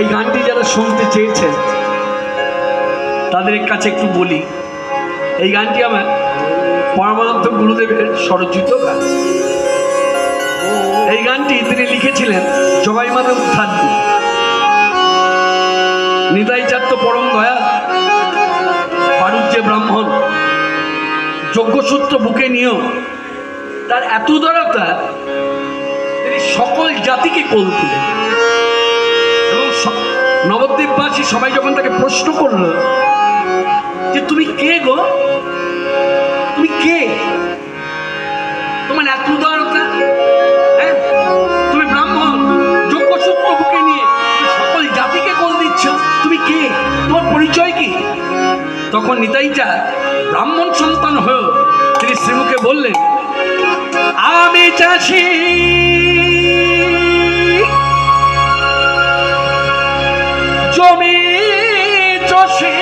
এই গানটি যারা শুনতে চেয়েছেন তাদের কাছে একটু বলি, এই গানটি আমার পরমানন্দ গুরুদেবের স্বরচিত গান। এই গানটি তিনি লিখেছিলেন জবাই মাধব উত্থান। নিতাই চাঁদ পরম দয়াল বাণিজ্য ব্রাহ্মণ, যজ্ঞসূত্র বুকে নিয়েও তার এত দরতা, তিনি সকল জাতিকে কোল দিলেন। এবং নবদ্বীপবাসী সবাই যখন তাকে প্রশ্ন করল যে তুমি কে গো, তুমি কে, তোমার এত দরতা, তুমি ব্রাহ্মণ, যজ্ঞসূত্র বুকে নিয়ে সকল জাতিকে কোল দিচ্ছ, তুমি কে, তোমার পরিচয় কি? তখন নিতাই চাঁদ ব্রাহ্মণ সন্তান হয়েও তিনি শ্রীমুখে বললেন, আমি চাষি, জমি চষে,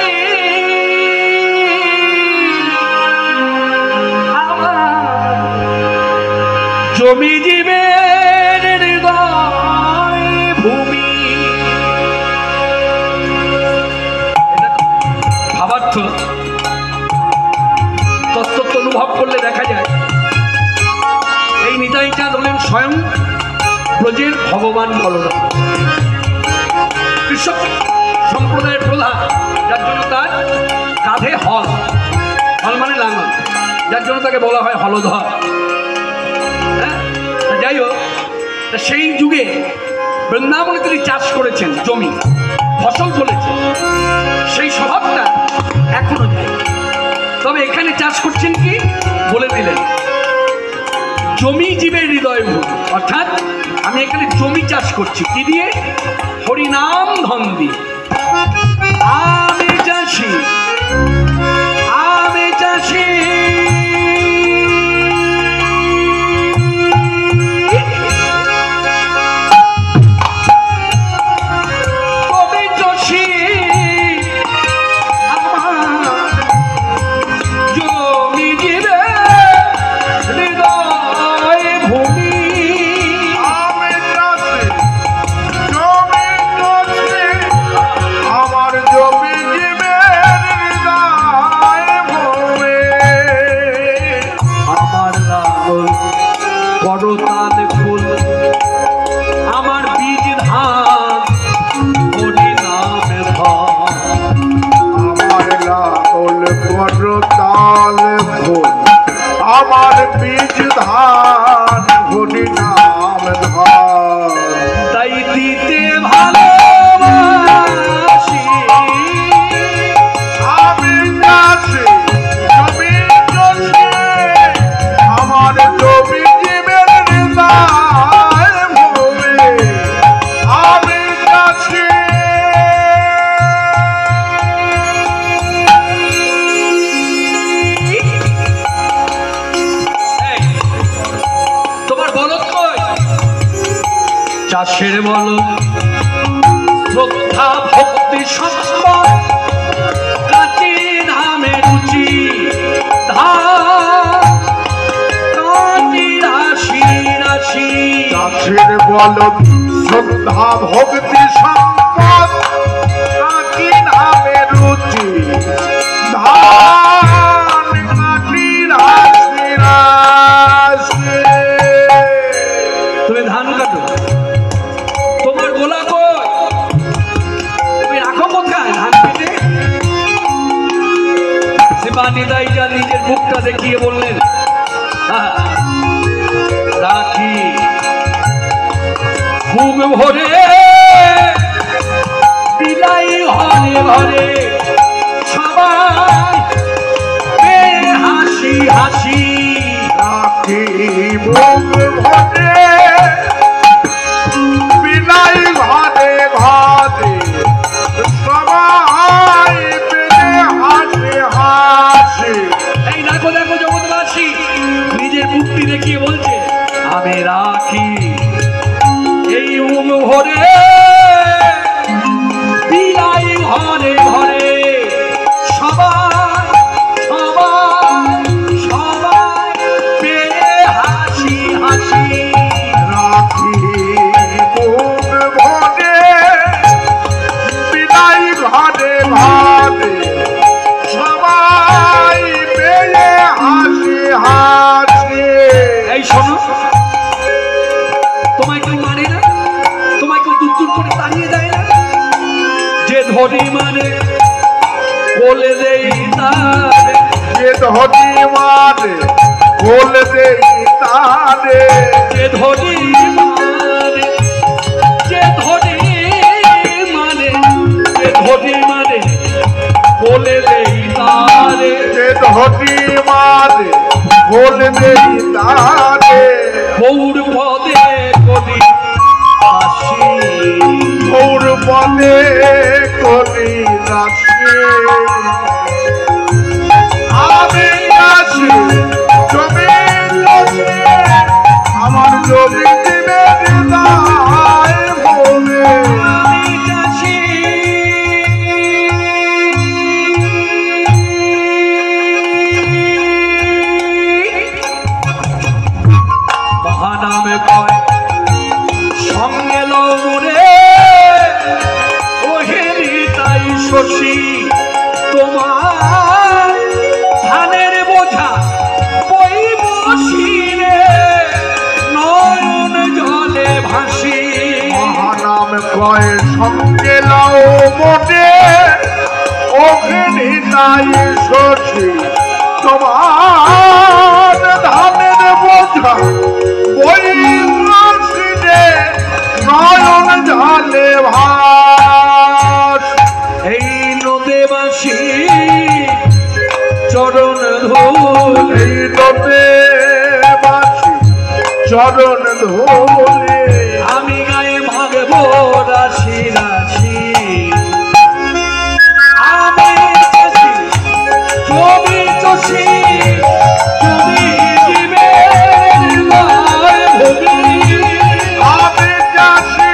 জমি জীবের হৃদয় ভূমি। ভাবার্থ তত্ত্ব অনুভব করলে দেখা যায় এই নিতাই চাঁদ হলেন স্বয়ং ব্রজের ভগবান বলরাম, কৃষক সম্প্রদায়ের প্রধান, যার জন্য তার কাঁধে হল, হল মানে লাঙল, যার জন্য তাকে বলা হয় হলধর। যাই হোক, সেই যুগে বৃন্দাবনে তিনি চাষ করেছেন, জমি ফসল ফলেছেন, সেই স্বভাবটা এখনো যায়। তবে এখানে চাষ করছেন কি বলে দিলেন, জমি জীবের হৃদয় ভূমি, অর্থাৎ আমি এখানে জমি চাষ করছি কি দিয়ে? হরিনাম ধন দিয়ে। আমি চাষি, আমি চাষি, আমার বীজ ধান হরিনামে ধন, আমার লাগল করতাল ফুল, আমার বীজ ধান হরিনাম ধন। তাই দিতে ভালোবাসি, আমি চাষি, জমি চষে, আমার জমি জীবের হৃদয় ভূমি। আমি চাষি, তোমার বলদ কই? চাষের বলদ, শ্রদ্ধা ভক্তি সম্পদ, কাটি ধামে রুচি, কাটি রাশি রাশি। চাষের বলদ, শ্রদ্ধা ভক্তি সম্পদ, কাটি ধামে রুচি, ধান কাটি রাশি রাশি। তুমি ধান কাটো, তোমার গোলা কই? তুমি রাখো কোথায় ধান কেটে? নিতাই চাঁদ নিজের মুখটা দেখিয়ে বললেন, রাখি বুক ভরে, বিলাই ঘরে ঘরে, সবাই হাসি হাসি। রাখি বুক ভরে, বিলাই ঘরে ঘরে, সবাই পেলে হাসি হাসি। এই দেখো দেখো জগৎবাসী নিজের মুক্তি দেখিয়ে বলছে, আমি রাখি এই বুক ভরে, বিলাই ঘরে ঘরে, সবাই সবাই সবাই ধরি মানে বলে দেই তারে, যে ধরি মানে বলে দেই তারে, যে ধরি মানে, যে ধরি মানে, যে ধরি মানে বলে দেই তারে, যে ধরি মানে বলে দেই তারে, গৌর পদে করি আসি, গৌর পদে করি দাসী। আমি আসি জমি লোকে, আমার জমি দিবে হৃদয় বলে। আমি চাষি মহানামে কয় সঙ্গে লৌরে ওহেরি তাই শশী, তোমার ধানের বোঝা বই বসিরে নয়ন জলে ভাসি। মহানাম কয় সঙ্গে লাও মনে, অগ্নি তাই শশী, তোমার ধানের বোঝা বই বসিরে নয়ন জলে ভাস। এই নদে বাসি চরণ ধুল, এই নদে বাসি চরণ ধুলে, আমি গায়ে ভাগব রাশি রাশি। আমি চাষি জমি চষি, জমি জীবের দায় ভোগী। আমি চাষি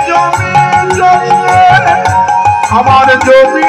জমি জমি, আমার জমি